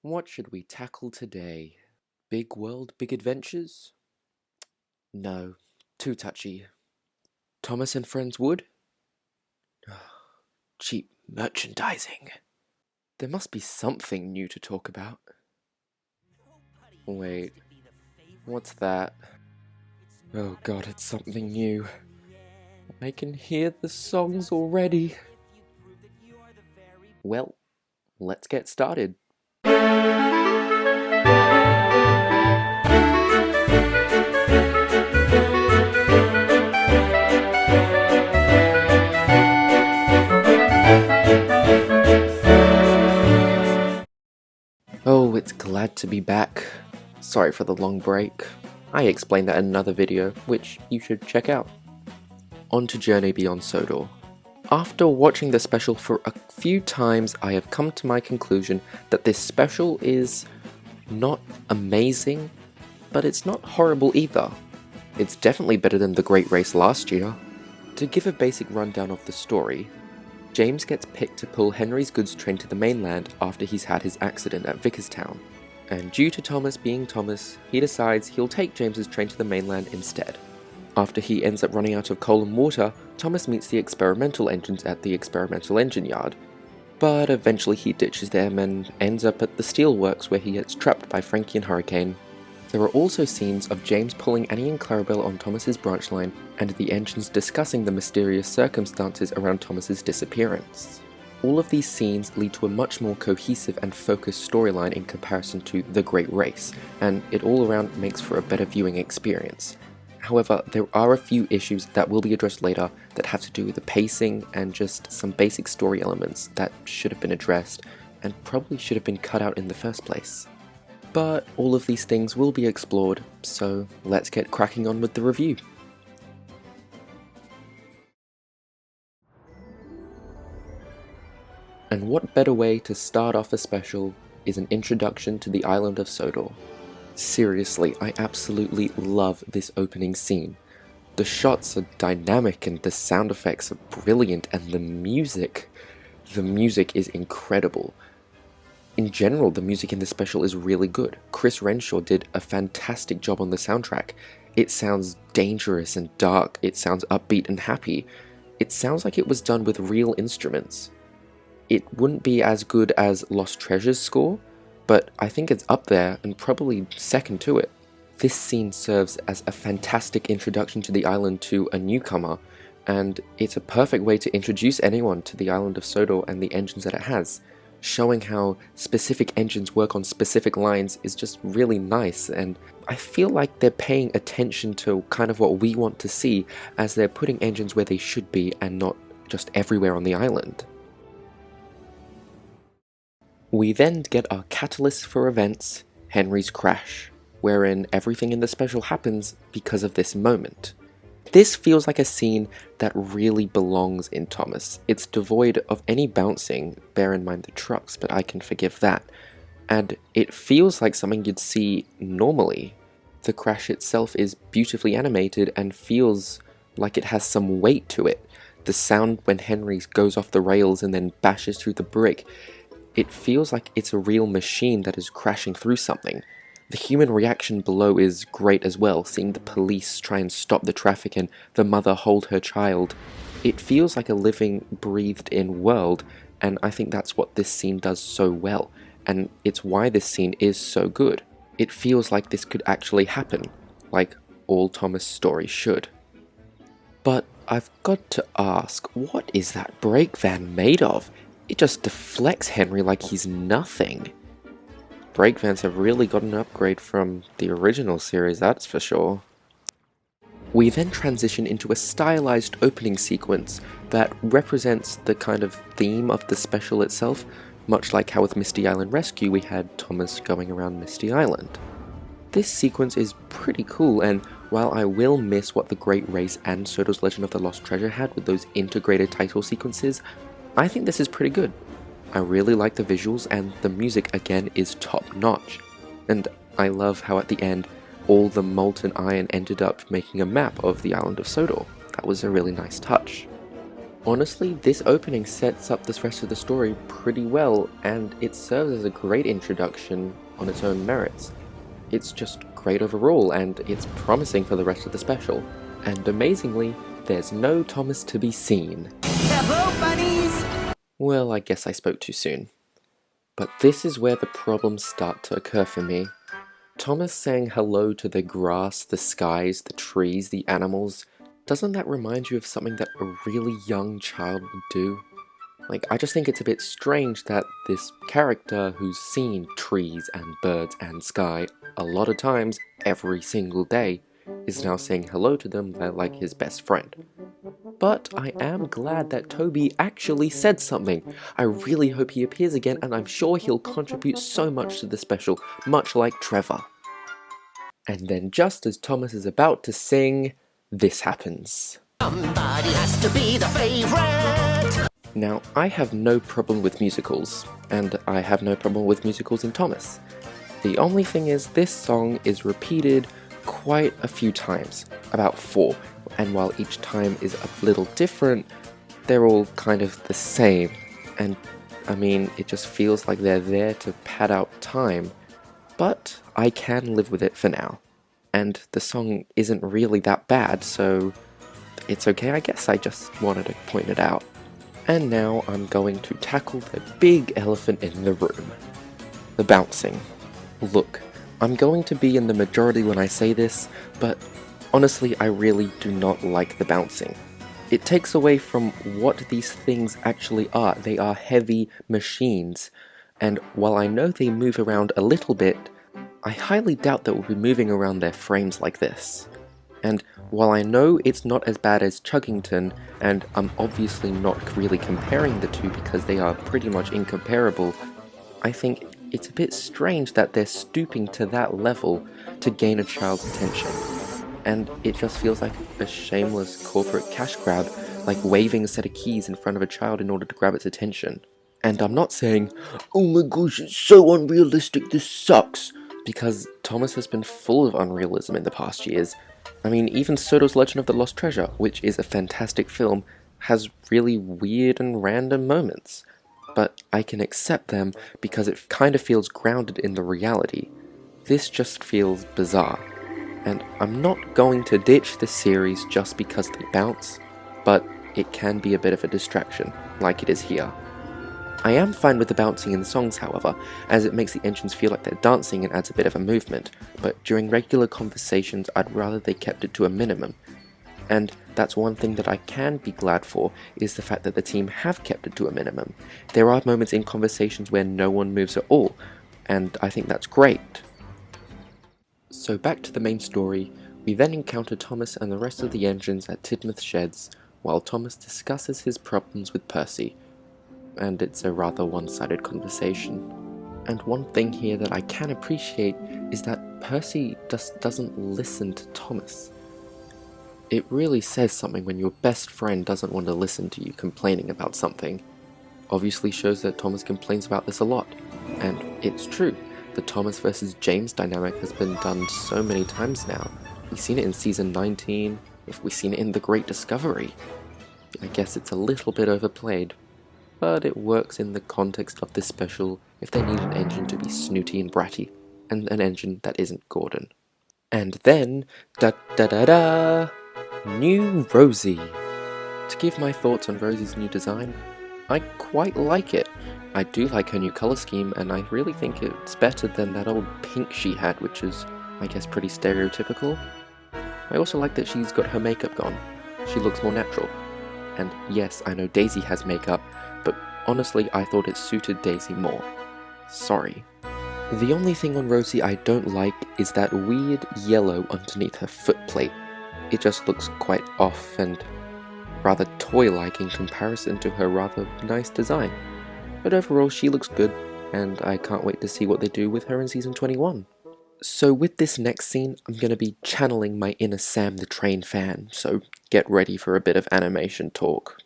What should we tackle today? Big world, big adventures? No, too touchy. Thomas and Friends Wood? Cheap merchandising. There must be something new to talk about. Wait, what's that? Oh god, it's something new. I can hear the songs already. Well, let's get started. Oh, it's glad to be back. Sorry for the long break. I explained that in another video, which you should check out. On to Journey Beyond Sodor. After watching the special for a few times, I have come to my conclusion that this special is not amazing, but it's not horrible either. It's definitely better than The Great Race last year. To give a basic rundown of the story, James gets picked to pull Henry's goods train to the mainland after he's had his accident at Vickerstown, and due to Thomas being Thomas, he decides he'll take James's train to the mainland instead. After he ends up running out of coal and water, Thomas meets the experimental engines at the experimental engine yard, but eventually he ditches them and ends up at the Steelworks where he gets trapped by Frankie and Hurricane. There are also scenes of James pulling Annie and Clarabelle on Thomas's branch line and the engines discussing the mysterious circumstances around Thomas's disappearance. All of these scenes lead to a much more cohesive and focused storyline in comparison to The Great Race, and it all around makes for a better viewing experience. However, there are a few issues that will be addressed later that have to do with the pacing and just some basic story elements that should have been addressed and probably should have been cut out in the first place. But all of these things will be explored, so let's get cracking on with the review. And what better way to start off a special is an introduction to the island of Sodor. Seriously, I absolutely love this opening scene. The shots are dynamic and the sound effects are brilliant, and the music is incredible. In general, the music in this special is really good. Chris Renshaw did a fantastic job on the soundtrack. It sounds dangerous and dark, it sounds upbeat and happy. It sounds like it was done with real instruments. It wouldn't be as good as Lost Treasure's score, but I think it's up there and probably second to it. This scene serves as a fantastic introduction to the island to a newcomer, and it's a perfect way to introduce anyone to the island of Sodor and the engines that it has. Showing how specific engines work on specific lines is just really nice, and I feel like they're paying attention to kind of what we want to see as they're putting engines where they should be and not just everywhere on the island. We then get our catalyst for events, Henry's crash, wherein everything in the special happens because of this moment. This feels like a scene that really belongs in Thomas. It's devoid of any bouncing, bear in mind the trucks, but I can forgive that. And it feels like something you'd see normally. The crash itself is beautifully animated and feels like it has some weight to it. The sound when Henry goes off the rails and then bashes through the brick, it feels like it's a real machine that is crashing through something. The human reaction below is great as well, seeing the police try and stop the traffic and the mother hold her child. It feels like a living, breathed-in world, and I think that's what this scene does so well, and it's why this scene is so good. It feels like this could actually happen, like all Thomas stories should. But I've got to ask, what is that brake van made of? It just deflects Henry like he's nothing. Brake vans have really got an upgrade from the original series, that's for sure. We then transition into a stylized opening sequence that represents the kind of theme of the special itself, much like how with Misty Island Rescue we had Thomas going around Misty Island. This sequence is pretty cool, and while I will miss what The Great Race and Sodor's Legend of the Lost Treasure had with those integrated title sequences, I think this is pretty good. I really like the visuals, and the music again is top notch. And I love how at the end all the molten iron ended up making a map of the island of Sodor. That was a really nice touch. Honestly, this opening sets up this rest of the story pretty well, and it serves as a great introduction on its own merits. It's just great overall, and it's promising for the rest of the special. And amazingly, there's no Thomas to be seen. Hello, bunnies! Well, I guess I spoke too soon. But this is where the problems start to occur for me. Thomas saying hello to the grass, the skies, the trees, the animals. Doesn't that remind you of something that a really young child would do? Like, I just think it's a bit strange that this character who's seen trees and birds and sky a lot of times every single day is now saying hello to them like his best friend. But I am glad that Toby actually said something. I really hope he appears again, and I'm sure he'll contribute so much to the special, much like Trevor. And then just as Thomas is about to sing, this happens. Somebody has to be the favorite! Now, I have no problem with musicals, and I have no problem with musicals in Thomas. The only thing is, this song is repeated quite a few times, about 4, and while each time is a little different, they're all kind of the same, and I mean, it just feels like they're there to pad out time, but I can live with it for now. And the song isn't really that bad, so it's okay, I guess. I just wanted to point it out. And now I'm going to tackle the big elephant in the room. The bouncing. Look, I'm going to be in the majority when I say this, but honestly I really do not like the bouncing. It takes away from what these things actually are. They are heavy machines, and while I know they move around a little bit, I highly doubt that we'll be moving around their frames like this. And while I know it's not as bad as Chuggington, and I'm obviously not really comparing the two because they are pretty much incomparable, I think it's a bit strange that they're stooping to that level to gain a child's attention. And it just feels like a shameless corporate cash grab, like waving a set of keys in front of a child in order to grab its attention. And I'm not saying, oh my gosh, it's so unrealistic, this sucks, because Thomas has been full of unrealism in the past years. I mean, even Sodor's Legend of the Lost Treasure, which is a fantastic film, has really weird and random moments. But I can accept them because it kind of feels grounded in the reality. This just feels bizarre. And I'm not going to ditch the series just because they bounce, but it can be a bit of a distraction, like it is here. I am fine with the bouncing in the songs, however, as it makes the engines feel like they're dancing and adds a bit of a movement, but during regular conversations I'd rather they kept it to a minimum. And that's one thing that I can be glad for, is the fact that the team have kept it to a minimum. There are moments in conversations where no one moves at all, and I think that's great. So back to the main story, we then encounter Thomas and the rest of the engines at Tidmouth Sheds, while Thomas discusses his problems with Percy. And it's a rather one-sided conversation. And one thing here that I can appreciate is that Percy just doesn't listen to Thomas. It really says something when your best friend doesn't want to listen to you complaining about something. Obviously shows that Thomas complains about this a lot, and it's true. The Thomas versus James dynamic has been done so many times now. We've seen it in season 19, we've seen it in The Great Discovery. I guess it's a little bit overplayed, but it works in the context of this special if they need an engine to be snooty and bratty, and an engine that isn't Gordon. And then, da-da-da-da, new Rosie. To give my thoughts on Rosie's new design, I quite like it. I do like her new colour scheme, and I really think it's better than that old pink she had, which is, I guess, pretty stereotypical. I also like that she's got her makeup gone. She looks more natural. And yes, I know Daisy has makeup, but honestly I thought it suited Daisy more. Sorry. The only thing on Rosie I don't like is that weird yellow underneath her footplate. It just looks quite off and rather toy-like in comparison to her rather nice design. But overall she looks good, and I can't wait to see what they do with her in season 21. So with this next scene, I'm going to be channeling my inner Sam the Train fan, so get ready for a bit of animation talk.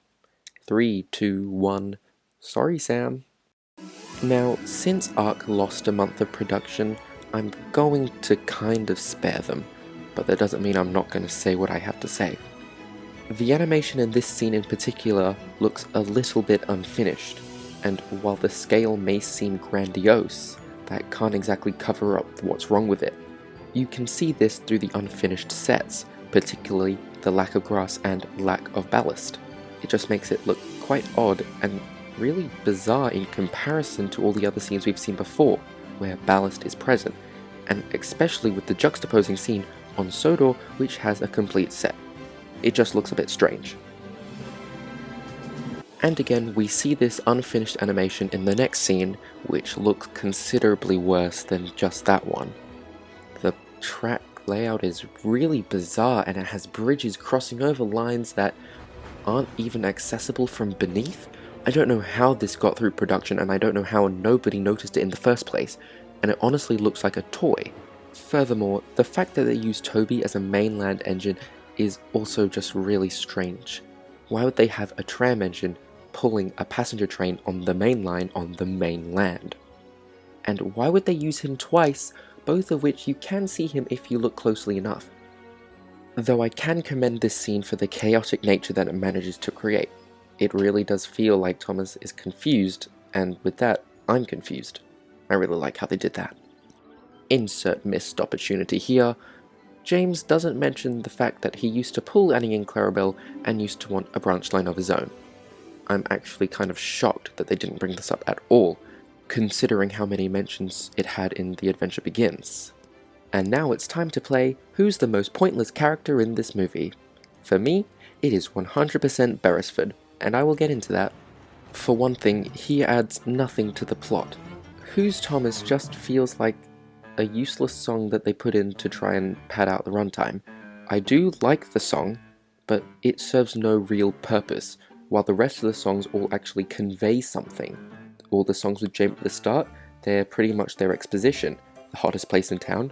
3, 2, 1, sorry Sam. Now, since ARC lost a month of production, I'm going to kind of spare them, but that doesn't mean I'm not going to say what I have to say. The animation in this scene in particular looks a little bit unfinished, and while the scale may seem grandiose, that can't exactly cover up what's wrong with it. You can see this through the unfinished sets, particularly the lack of grass and lack of ballast. It just makes it look quite odd and really bizarre in comparison to all the other scenes we've seen before, where ballast is present, and especially with the juxtaposing scene on Sodor, which has a complete set. It just looks a bit strange. And again, we see this unfinished animation in the next scene, which looks considerably worse than just that one. The track layout is really bizarre, and it has bridges crossing over lines that aren't even accessible from beneath. I don't know how this got through production, and I don't know how nobody noticed it in the first place, and it honestly looks like a toy. Furthermore, the fact that they use Toby as a mainland engine is also just really strange. Why would they have a tram engine pulling a passenger train on the main line on the mainland? And why would they use him twice, both of which you can see him if you look closely enough? Though I can commend this scene for the chaotic nature that it manages to create. It really does feel like Thomas is confused, and with that, I'm confused. I really like how they did that. Insert missed opportunity here. James doesn't mention the fact that he used to pull Annie and Clarabelle and used to want a branch line of his own. I'm actually kind of shocked that they didn't bring this up at all, considering how many mentions it had in The Adventure Begins. And now it's time to play Who's the Most Pointless Character in This Movie? For me, it is 100% Beresford, and I will get into that. For one thing, he adds nothing to the plot. Who's Thomas just feels like a useless song that they put in to try and pad out the runtime. I do like the song, but it serves no real purpose, while the rest of the songs all actually convey something. All the songs with James at the start, they're pretty much their exposition. The hottest place in town,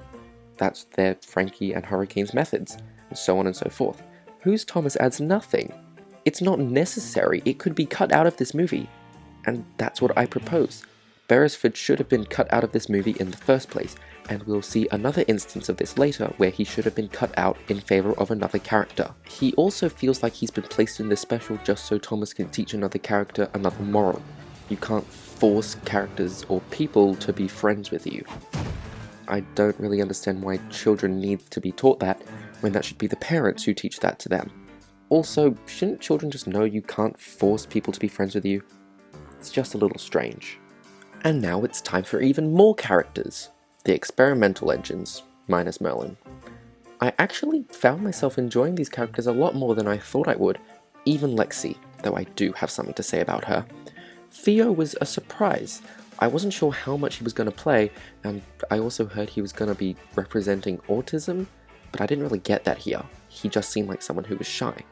that's their Frankie and Hurricane's methods, and so on and so forth. Who's Thomas adds nothing. It's not necessary, it could be cut out of this movie, and that's what I propose. Beresford should have been cut out of this movie in the first place, and we'll see another instance of this later where he should have been cut out in favour of another character. He also feels like he's been placed in this special just so Thomas can teach another character another moral. You can't force characters or people to be friends with you. I don't really understand why children need to be taught that, when that should be the parents who teach that to them. Also, shouldn't children just know you can't force people to be friends with you? It's just a little strange. And now it's time for even more characters. The experimental engines, minus Merlin. I actually found myself enjoying these characters a lot more than I thought I would, even Lexi, though I do have something to say about her. Theo was a surprise. I wasn't sure how much he was going to play, and I also heard he was going to be representing autism, but I didn't really get that here. He just seemed like someone who was shy.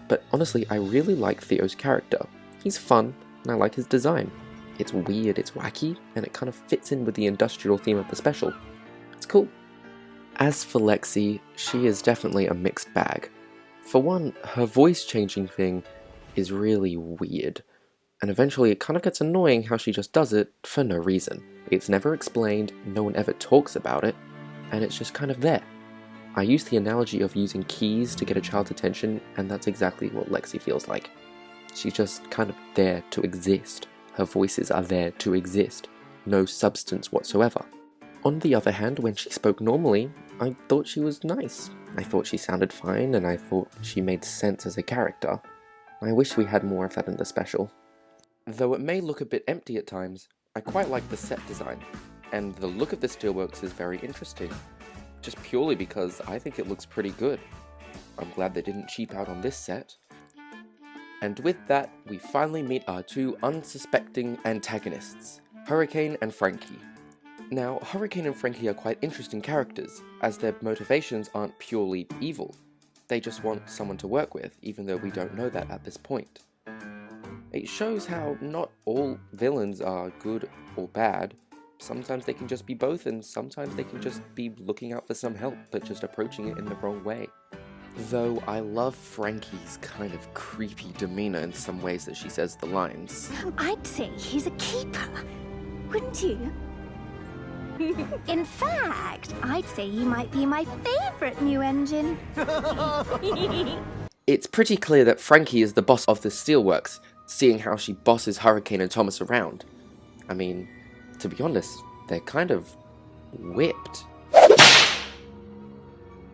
But honestly, I really like Theo's character. He's fun, and I like his design. It's weird, it's wacky, and it kind of fits in with the industrial theme of the special. It's cool. As for Lexi, she is definitely a mixed bag. For one, her voice changing thing is really weird, and eventually it kind of gets annoying how she just does it for no reason. It's never explained, no one ever talks about it, and it's just kind of there. I use the analogy of using keys to get a child's attention, and that's exactly what Lexi feels like. She's just kind of there to exist. Her voices are there to exist, no substance whatsoever. On the other hand, when she spoke normally, I thought she was nice. I thought she sounded fine, and I thought she made sense as a character. I wish we had more of that in the special. Though it may look a bit empty at times, I quite like the set design, and the look of the Steelworks is very interesting, just purely because I think it looks pretty good. I'm glad they didn't cheap out on this set. And with that, we finally meet our two unsuspecting antagonists, Hurricane and Frankie. Now, Hurricane and Frankie are quite interesting characters, as their motivations aren't purely evil. They just want someone to work with, even though we don't know that at this point. It shows how not all villains are good or bad. Sometimes they can just be both, and sometimes they can just be looking out for some help, but just approaching it in the wrong way. Though I love Frankie's kind of creepy demeanor in some ways that she says the lines. I'd say he's a keeper, wouldn't you? In fact, I'd say he might be my favorite new engine. It's pretty clear that Frankie is the boss of the Steelworks, seeing how she bosses Hurricane and Thomas around. I mean, to be honest, they're kind of whipped.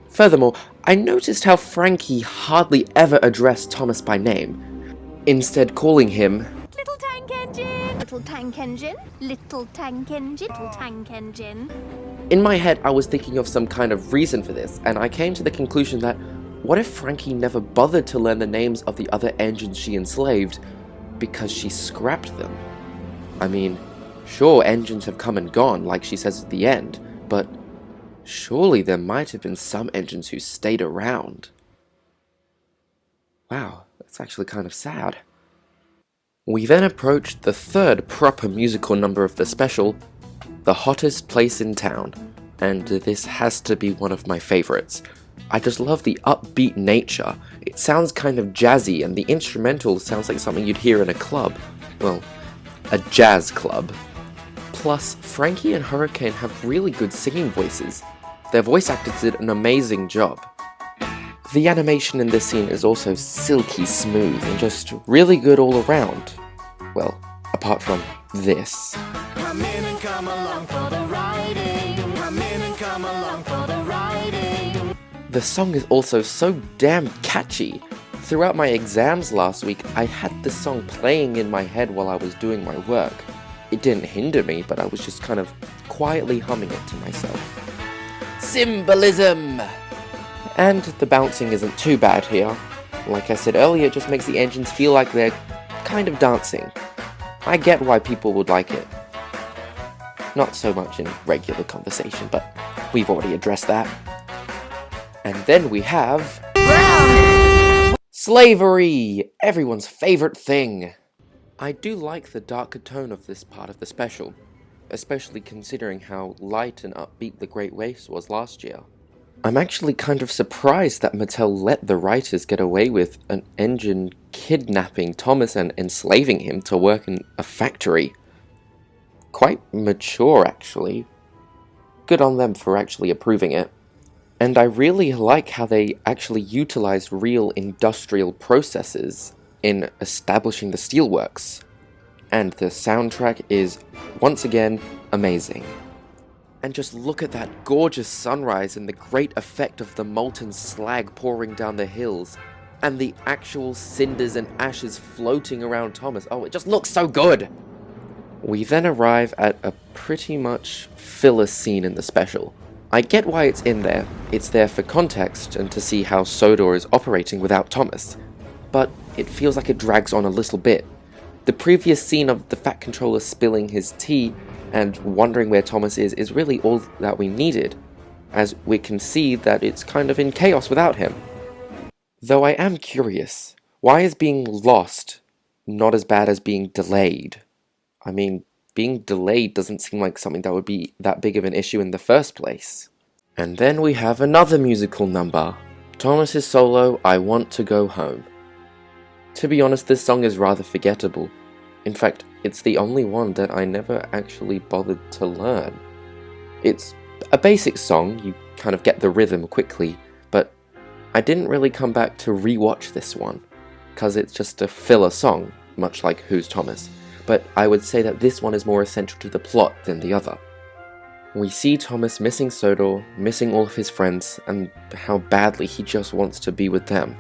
Furthermore, I noticed how Frankie hardly ever addressed Thomas by name, instead calling him Little tank engine, little tank engine, little tank engine, little tank engine. In my head, I was thinking of some kind of reason for this, and I came to the conclusion that what if Frankie never bothered to learn the names of the other engines she enslaved because she scrapped them? I mean, sure, engines have come and gone, like she says at the end, but surely there might have been some engines who stayed around. Wow, that's actually kind of sad. We then approached the third proper musical number of the special, The Hottest Place in Town, and this has to be one of my favorites. I just love the upbeat nature. It sounds kind of jazzy, and the instrumental sounds like something you'd hear in a club. Well, a jazz club. Plus, Frankie and Hurricane have really good singing voices. Their voice actors did an amazing job. The animation in this scene is also silky smooth and just really good all around. Well, apart from this. Come in and come along for the riding. Come in and come along for the riding. The song is also so damn catchy. Throughout my exams last week, I had this song playing in my head while I was doing my work. It didn't hinder me, but I was just kind of quietly humming it to myself. Symbolism! And the bouncing isn't too bad here. Like I said earlier, it just makes the engines feel like they're kind of dancing. I get why people would like it. Not so much in regular conversation, but we've already addressed that. And then we have slavery! Everyone's favourite thing! I do like the darker tone of this part of the special, especially considering how light and upbeat The Great Waste was last year. I'm actually kind of surprised that Mattel let the writers get away with an engine kidnapping Thomas and enslaving him to work in a factory. Quite mature, actually. Good on them for actually approving it. And I really like how they actually utilized real industrial processes in establishing the Steelworks. And the soundtrack is, once again, amazing. And just look at that gorgeous sunrise and the great effect of the molten slag pouring down the hills, and the actual cinders and ashes floating around Thomas. Oh, it just looks so good! We then arrive at a pretty much filler scene in the special. I get why it's in there. It's there for context and to see how Sodor is operating without Thomas. But it feels like it drags on a little bit. The previous scene of the Fat Controller spilling his tea and wondering where Thomas is really all that we needed, as we can see that it's kind of in chaos without him. Though I am curious, why is being lost not as bad as being delayed? I mean, being delayed doesn't seem like something that would be that big of an issue in the first place. And then we have another musical number, Thomas's solo, I Want to Go Home. To be honest, this song is rather forgettable. In fact, it's the only one that I never actually bothered to learn. It's a basic song, you kind of get the rhythm quickly, but I didn't really come back to rewatch this one, cause it's just a filler song, much like Who's Thomas, but I would say that this one is more essential to the plot than the other. We see Thomas missing Sodor, missing all of his friends, and how badly he just wants to be with them.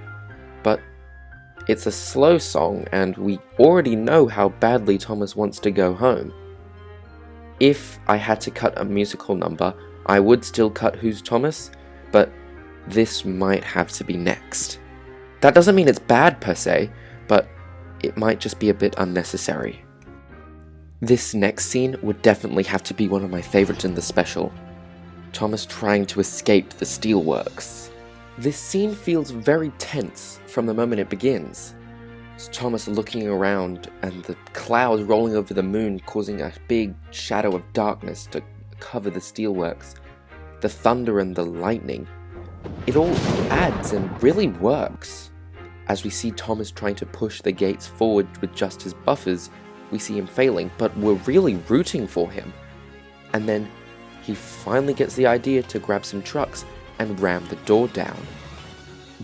But it's a slow song, and we already know how badly Thomas wants to go home. If I had to cut a musical number, I would still cut Who's Thomas, but this might have to be next. That doesn't mean it's bad per se, but it might just be a bit unnecessary. This next scene would definitely have to be one of my favorites in the special. Thomas trying to escape the Steelworks. This scene feels very tense from the moment it begins. It's Thomas looking around and the clouds rolling over the moon causing a big shadow of darkness to cover the Steelworks. The thunder and the lightning. It all adds and really works. As we see Thomas trying to push the gates forward with just his buffers, we see him failing, but we're really rooting for him. And then he finally gets the idea to grab some trucks and ram the door down.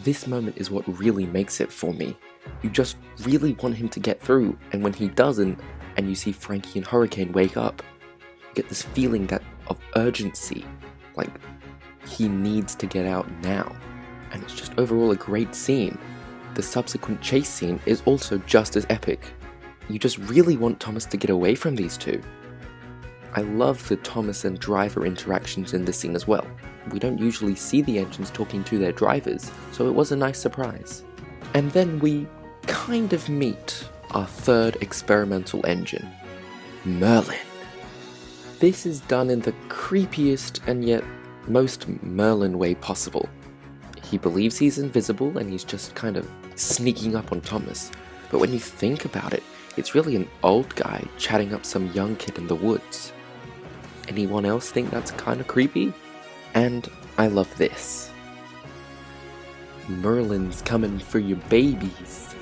This moment is what really makes it for me. You just really want him to get through, and when he doesn't, and you see Frankie and Hurricane wake up, you get this feeling of urgency, like he needs to get out now. And it's just overall a great scene. The subsequent chase scene is also just as epic. You just really want Thomas to get away from these two. I love the Thomas and driver interactions in this scene as well. We don't usually see the engines talking to their drivers, so it was a nice surprise. And then we kind of meet our third experimental engine, Merlin. This is done in the creepiest and yet most Merlin way possible. He believes he's invisible and he's just kind of sneaking up on Thomas, but when you think about it, it's really an old guy chatting up some young kid in the woods. Anyone else think that's kind of creepy? And I love this. Merlin's coming for your babies.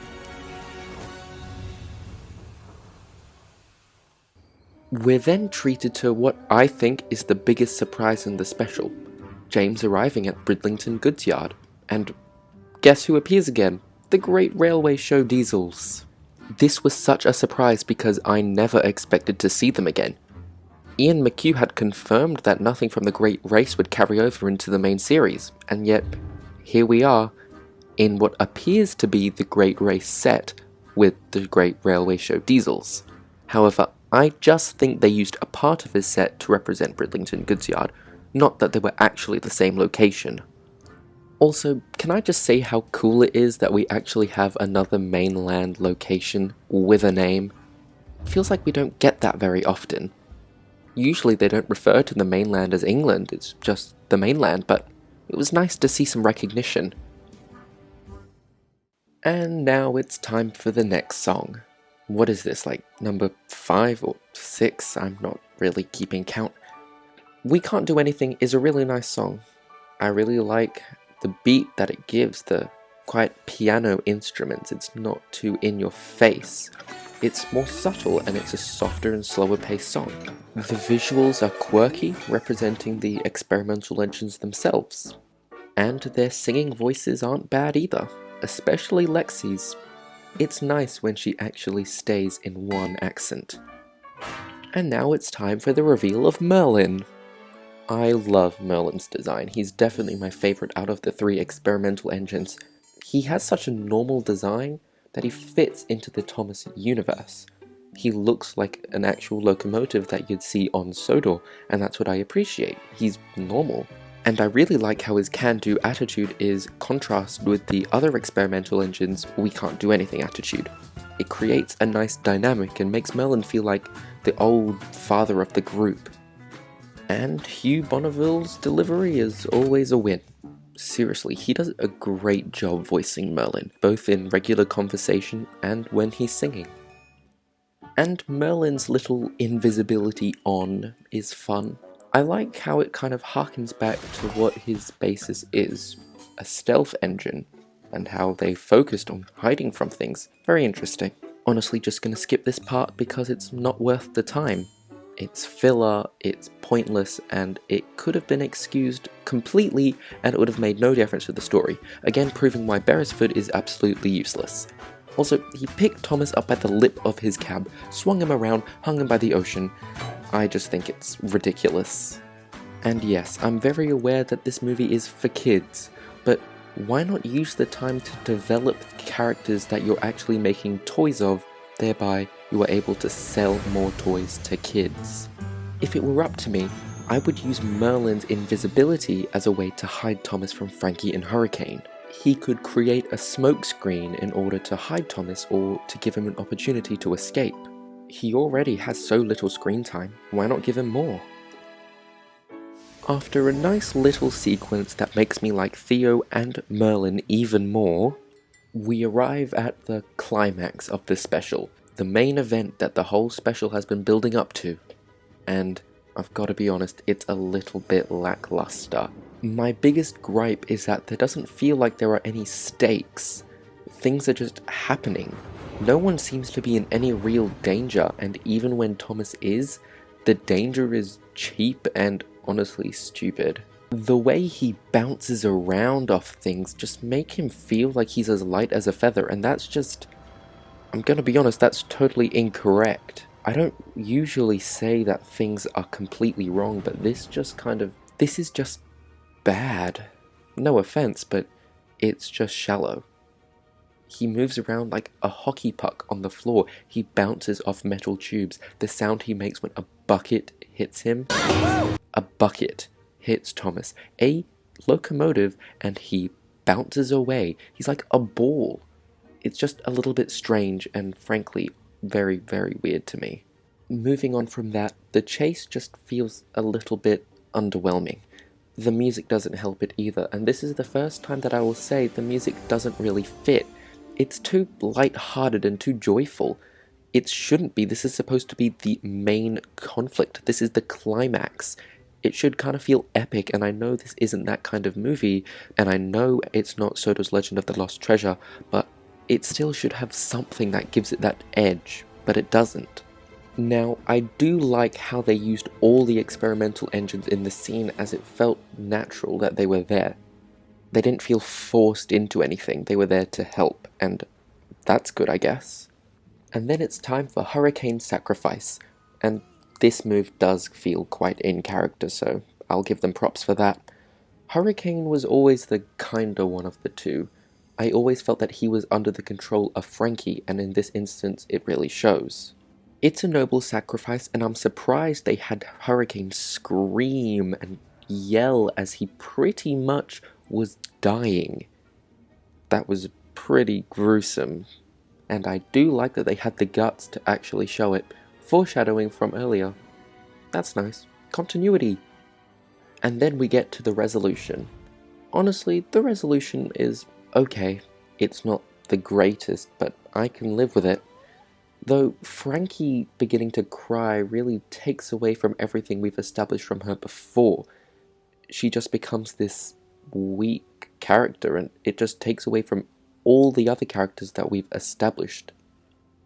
We're then treated to what I think is the biggest surprise in the special. James arriving at Bridlington Goods Yard. And guess who appears again? The Great Railway Show Diesels. This was such a surprise because I never expected to see them again. Ian McHugh had confirmed that nothing from the Great Race would carry over into the main series, and yet here we are in what appears to be the Great Race set with the Great Railway Show Diesels. However, I just think they used a part of his set to represent Bridlington Goods Yard, not that they were actually the same location. Also, can I just say how cool it is that we actually have another mainland location with a name? Feels like we don't get that very often. Usually they don't refer to the mainland as England, it's just the mainland, but it was nice to see some recognition. And now it's time for the next song. What is this, like number 5 or 6? I'm not really keeping count. We Can't Do Anything is a really nice song. I really like the beat that it gives, the quite piano instruments. It's not too in your face. It's more subtle and it's a softer and slower paced song. The visuals are quirky, representing the experimental engines themselves. And their singing voices aren't bad either, especially Lexi's. It's nice when she actually stays in one accent. And now it's time for the reveal of Merlin. I love Merlin's design. He's definitely my favorite out of the 3 experimental engines. He has such a normal design that he fits into the Thomas universe. He looks like an actual locomotive that you'd see on Sodor, and that's what I appreciate. He's normal. And I really like how his can-do attitude is contrasted with the other experimental engines' we can't do anything attitude. It creates a nice dynamic and makes Merlin feel like the old father of the group. And Hugh Bonneville's delivery is always a win. Seriously, he does a great job voicing Merlin, both in regular conversation and when he's singing. And Merlin's little invisibility on is fun. I like how it kind of harkens back to what his basis is, a stealth engine, and how they focused on hiding from things. Very interesting. Honestly, just gonna skip this part because it's not worth the time. It's filler, it's pointless, and it could have been excused completely and it would have made no difference to the story, again proving why Beresford is absolutely useless. Also, he picked Thomas up at the lip of his cab, swung him around, hung him by the ocean. I just think it's ridiculous. And yes, I'm very aware that this movie is for kids, but why not use the time to develop characters that you're actually making toys of, thereby you are able to sell more toys to kids. If it were up to me, I would use Merlin's invisibility as a way to hide Thomas from Frankie and Hurricane. He could create a smokescreen in order to hide Thomas or to give him an opportunity to escape. He already has so little screen time, why not give him more? After a nice little sequence that makes me like Theo and Merlin even more, we arrive at the climax of the special, the main event that the whole special has been building up to. And I've got to be honest, it's a little bit lackluster. My biggest gripe is that there doesn't feel like there are any stakes. Things are just happening. No one seems to be in any real danger, and even when Thomas is, the danger is cheap and honestly stupid. The way he bounces around off things just make him feel like he's as light as a feather, and that's just... I'm gonna be honest, that's totally incorrect. I don't usually say that things are completely wrong, but this is just bad. No offense, but it's just shallow. He moves around like a hockey puck on the floor. He bounces off metal tubes. The sound he makes when a bucket hits him. A bucket hits Thomas. A locomotive, and he bounces away. He's like a ball. It's just a little bit strange and frankly very, very weird to me. Moving on from that, the chase just feels a little bit underwhelming. The music doesn't help it either, and this is the first time that I will say the music doesn't really fit. It's too light-hearted and too joyful. It shouldn't be. This is supposed to be the main conflict. This is the climax. It should kind of feel epic, and I know this isn't that kind of movie, and I know it's not Sodor's Legend of the Lost Treasure, but it still should have something that gives it that edge, but it doesn't. Now, I do like how they used all the experimental engines in the scene, as it felt natural that they were there. They didn't feel forced into anything, they were there to help, and that's good, I guess. And then it's time for Hurricane Sacrifice, and this move does feel quite in character, so I'll give them props for that. Hurricane was always the kinder one of the two. I always felt that he was under the control of Frankie, and in this instance it really shows. It's a noble sacrifice, and I'm surprised they had Hurricane scream and yell as he pretty much was dying. That was pretty gruesome, and I do like that they had the guts to actually show it, foreshadowing from earlier. That's nice. Continuity. And then we get to the resolution. Honestly, the resolution is okay. It's not the greatest, but I can live with it. Though Frankie beginning to cry really takes away from everything we've established from her before. She just becomes this weak character, and it just takes away from all the other characters that we've established.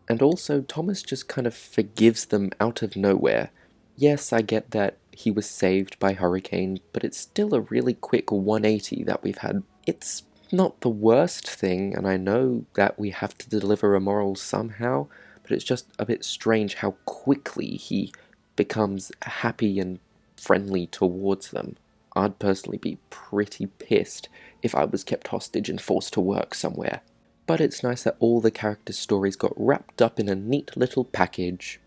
And also, Thomas just kind of forgives them out of nowhere. Yes, I get that he was saved by Hurricane, but it's still a really quick 180 that we've had. It's not the worst thing, and I know that we have to deliver a moral somehow, but it's just a bit strange how quickly he becomes happy and friendly towards them. I'd personally be pretty pissed if I was kept hostage and forced to work somewhere. But it's nice that all the characters' stories got wrapped up in a neat little package.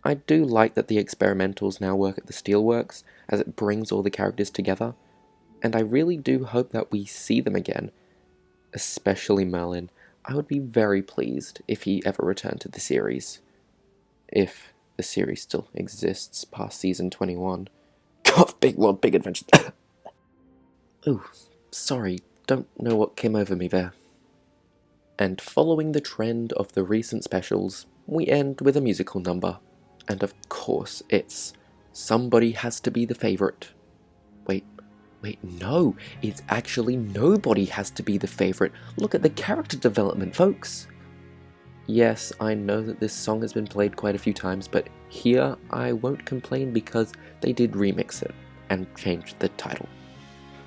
I do like that the experimentals now work at the Steelworks, as it brings all the characters together, and I really do hope that we see them again, especially Merlin. I would be very pleased if he ever returned to the series. If the series still exists past season 21. God, big world, big adventure. Ooh, sorry, don't know what came over me there. And following the trend of the recent specials, we end with a musical number. And of course, it's Somebody Has to Be the Favourite. Wait, no, it's actually Nobody Has to Be the Favourite. Look at the character development, folks. Yes, I know that this song has been played quite a few times, but here I won't complain because they did remix it and change the title.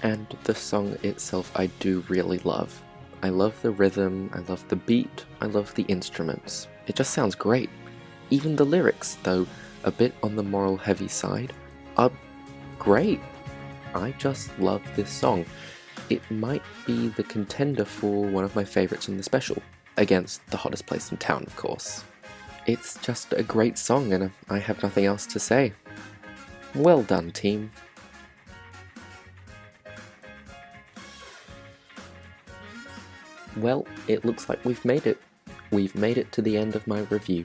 And the song itself I do really love. I love the rhythm, I love the beat, I love the instruments. It just sounds great. Even the lyrics, though a bit on the moral heavy side, are great. I just love this song. It might be the contender for one of my favourites in the special, against The Hottest Place in Town, of course. It's just a great song, and I have nothing else to say. Well done, team. Well, it looks like we've made it. We've made it to the end of my review.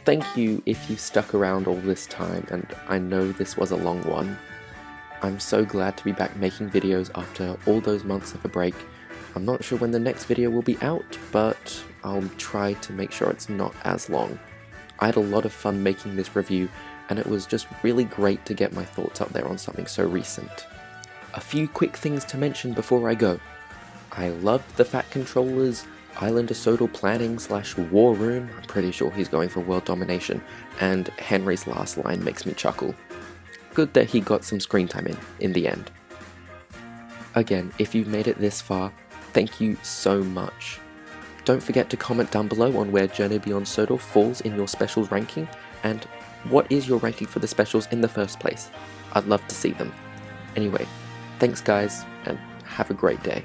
Thank you if you stuck around all this time, and I know this was a long one. I'm so glad to be back making videos after all those months of a break. I'm not sure when the next video will be out, but I'll try to make sure it's not as long. I had a lot of fun making this review, and it was just really great to get my thoughts up there on something so recent. A few quick things to mention before I go. I loved the Fat Controller's Island of Sodor planning / war room. I'm pretty sure he's going for world domination, and Henry's last line makes me chuckle. good that he got some screen time in the end. Again, if you've made it this far, thank you so much. Don't forget to comment down below on where Journey Beyond Sodor falls in your specials ranking, and what is your ranking for the specials in the first place. I'd love to see them. Anyway, thanks guys, and have a great day.